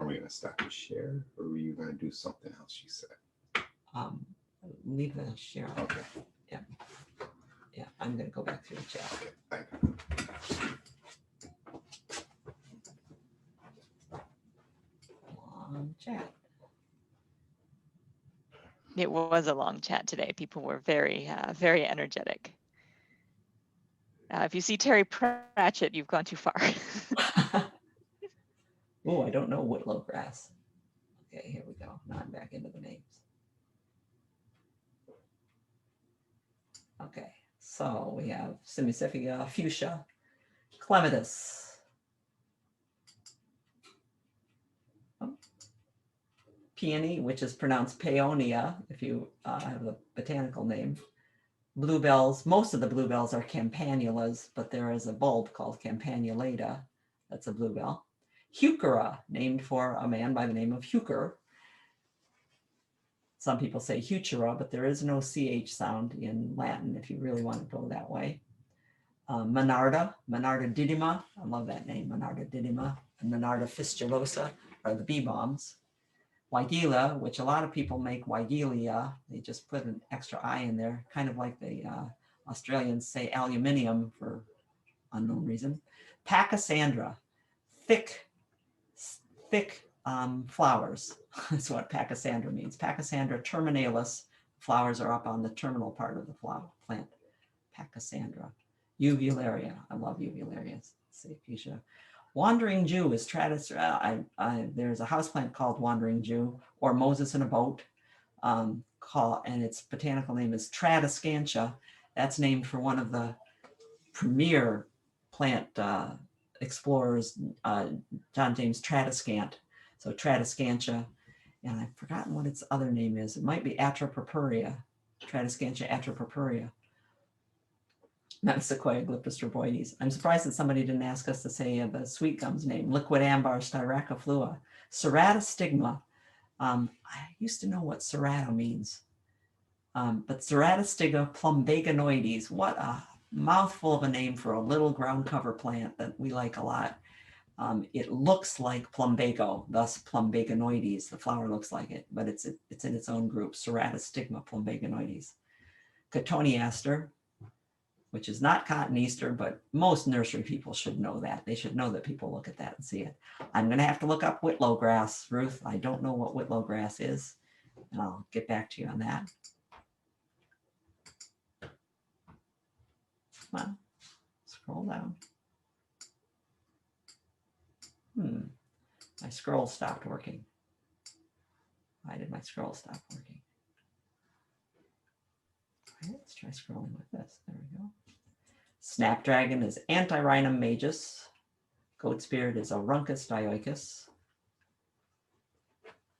Are we going to stop and share, or are you going to do something else? She said. Leave the share. Okay. Yeah, I'm going to go back through the chat. Okay. Thank you. Long chat. It was a long chat today. People were very, very energetic. If you see Terry Pratchett, you've gone too far. Oh, I don't know whitlow grass. Okay, here we go. Now I'm back into the names. Okay, so we have Semisiphia, fuchsia, clematis, peony, which is pronounced peonia if you have the botanical name. Bluebells, most of the bluebells are campanulas, but there is a bulb called campanulata. That's a bluebell. Heuchera, named for a man by the name of Heucher. Some people say Heuchera, but there is no CH sound in Latin if you really want to go that way. Monarda didyma, I love that name, Monarda didyma, and Monarda fistulosa are the bee bombs. Weigela, which a lot of people make Weigelia, they just put an extra I in there, kind of like the Australians say aluminium for unknown reason. Pachysandra, thick flowers. That's what Pachysandra means. Pachysandra terminalis, flowers are up on the terminal part of the flower plant. Pachysandra. Uvularia, I love uvularias. Say fuchsia. Wandering Jew is there's a houseplant called Wandering Jew, or Moses in a Boat, and its botanical name is Tradescantia. That's named for one of the premier plant explorers, John James Tradescant. So Tradescantia, and I've forgotten what its other name is. It might be Atropurpurea, Tradescantia atropurpurea. Metasequoia glyptostroboides. I'm surprised that somebody didn't ask us to say the sweet gum's name. Liquid ambar styraciflua. Serratustigma. I used to know what serrato means. But Serratustiga Plumbagonoides. What a mouthful of a name for a little ground cover plant that we like a lot. It looks like plumbago, thus Plumbagonoides. The flower looks like it, but it's in its own group, Serratustigma Plumbagonoides. Cotoneaster, which is not cotton Easter, but most nursery people should know that. They should know that people look at that and see it. I'm going to have to look up whitlow grass, Ruth. I don't know what whitlow grass is, and I'll get back to you on that. Come on, scroll down. My scroll stopped working. Why did my scroll stop working? All right, let's try scrolling with this. There we go. Snapdragon is Antirhinum majus. Goat spirit is Aruncus dioicus.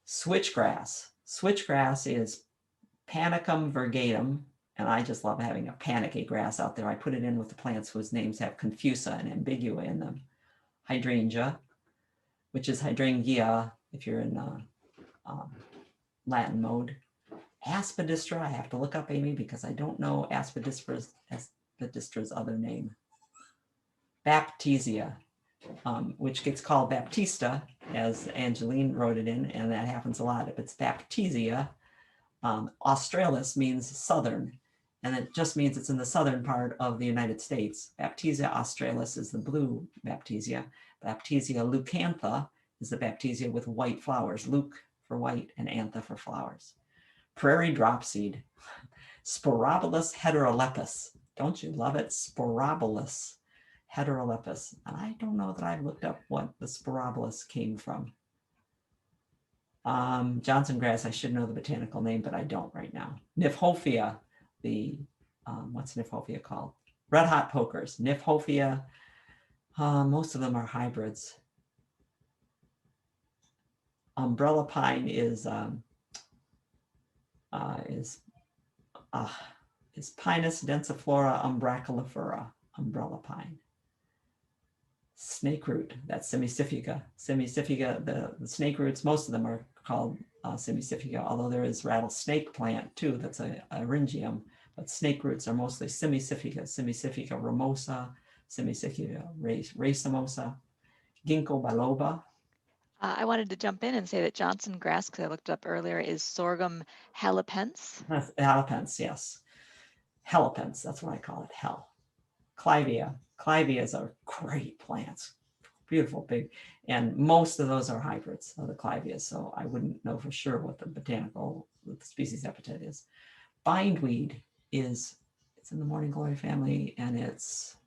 Switchgrass. Switchgrass is Panicum virgatum, and I just love having a panicky grass out there. I put it in with the plants whose names have confusa and ambigua in them. Hydrangea, which is hydrangea if you're in Latin mode. Aspidistra, I have to look up, Amy, because I don't know Aspidistra's other name. Baptisia, which gets called Baptista, as Angeline wrote it in, and that happens a lot. If it's Baptisia, Australis means southern, and it just means it's in the southern part of the United States. Baptisia australis is the blue Baptisia. Baptisia leucantha is the Baptisia with white flowers. Leuc for white and antha for flowers. Prairie dropseed. Sporobolus heterolepis. Don't you love it? Sporobolus heterolepis. And I don't know that I've looked up what the sporobolus came from. Johnson grass, I should know the botanical name, but I don't right now. Nymphophia, what's Nymphophia called? Red hot pokers. Nymphophia, most of them are hybrids. Umbrella pine is Pinus densiflora umbraculifera, umbrella pine. Snake root, that's Semisiphia. Semisiphia, the snake roots, most of them are called Semisiphia, although there is rattlesnake plant too, that's a eryngium, but snake roots are mostly Semisiphia, Semisiphia ramosa, Semisiphia racemosa, Ginkgo biloba. I wanted to jump in and say that Johnson grass, because I looked it up earlier, is sorghum halepense. Halepens, yes. Halepens, that's what I call it, hell. Clivia. Clivias are great plants, beautiful, big. And most of those are hybrids of the clivias, so I wouldn't know for sure what the species epithet is. Bindweed it's in the morning glory family, and it's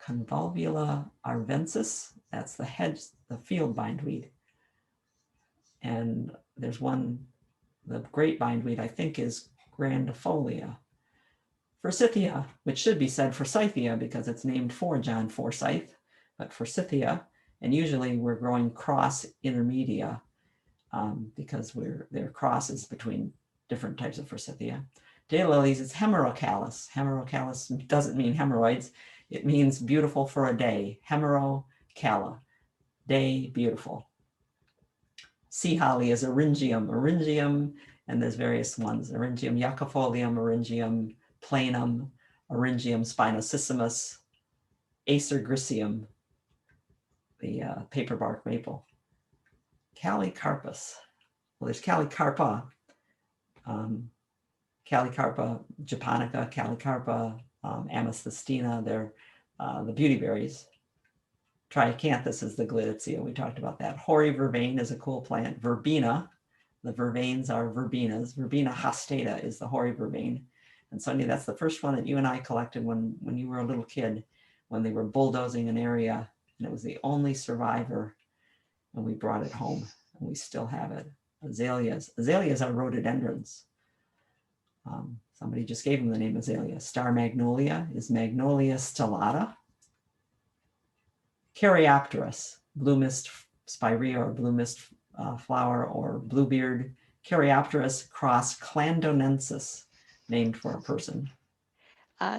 Convolvula arvensis. That's the field bindweed. And there's one, the great bindweed, I think, is grandifolia. Forsythia, which should be said Forsythia because it's named for John Forsyth, but Forsythia, and usually we're growing cross intermedia because they're crosses between different types of Forsythia. Daylilies, it's hemerocallis. Hemerocallis doesn't mean hemorrhoids. It means beautiful for a day. Hemerocalla, day, beautiful. Sea holly is Eryngium, and there's various ones. Eryngium jacifolium, Eryngium planum, Eryngium spinosissimus, Acer gricium, the paperbark maple. Calicarpus. Well, there's Calicarpa, Calicarpa japonica, Calicarpa amethystina. They're the beautyberries. Triacanthus is the gladitia. We talked about that. Hoary vervain is a cool plant. Verbena. The vervains are verbenas. Verbena hastata is the hoary vervain. And Sonia, that's the first one that you and I collected when you were a little kid, when they were bulldozing an area, and it was the only survivor, and we brought it home, and we still have it. Azaleas. Azaleas are rhododendrons. Somebody just gave them the name azalea. Star magnolia is Magnolia stellata. Caryopteris, blue mist spirea or blue mist flower or bluebeard. Caryopteris cross clandonensis, named for a person.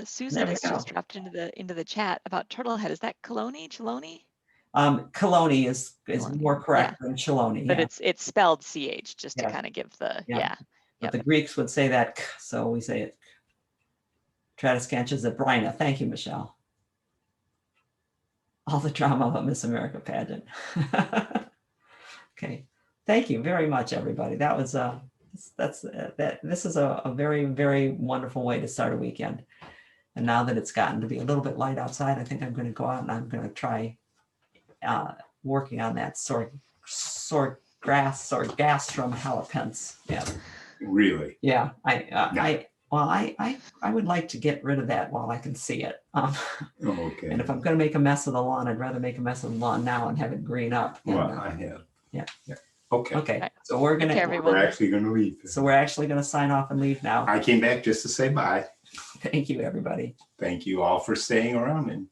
Susan has just dropped into the chat about turtlehead. Is that Chelone? Chelone is Chelone, more correct than Chelone. But yeah. it's spelled CH just to Yeah. kind of give the, But Yep. the Greeks would say that, so we say it. Tradescantia zebrina. Thank you, Michelle. All the drama about Miss America pageant. Okay, thank you very much, everybody. That was this is a very, very wonderful way to start a weekend. And now that it's gotten to be a little bit light outside, I think I'm going to go out and I'm going to try working on that sorghastrum halepens. Yeah. Really? Yeah. I would like to get rid of that while I can see it. Okay. And if I'm going to make a mess of the lawn, I'd rather make a mess of the lawn now and have it green up. Well, I have. Yeah. Okay. Okay. Right. So we're Take care, gonna everyone. We're actually going to leave. so we're actually gonna sign off and leave now. I came back just to say bye. Thank you, everybody. Thank you all for staying around and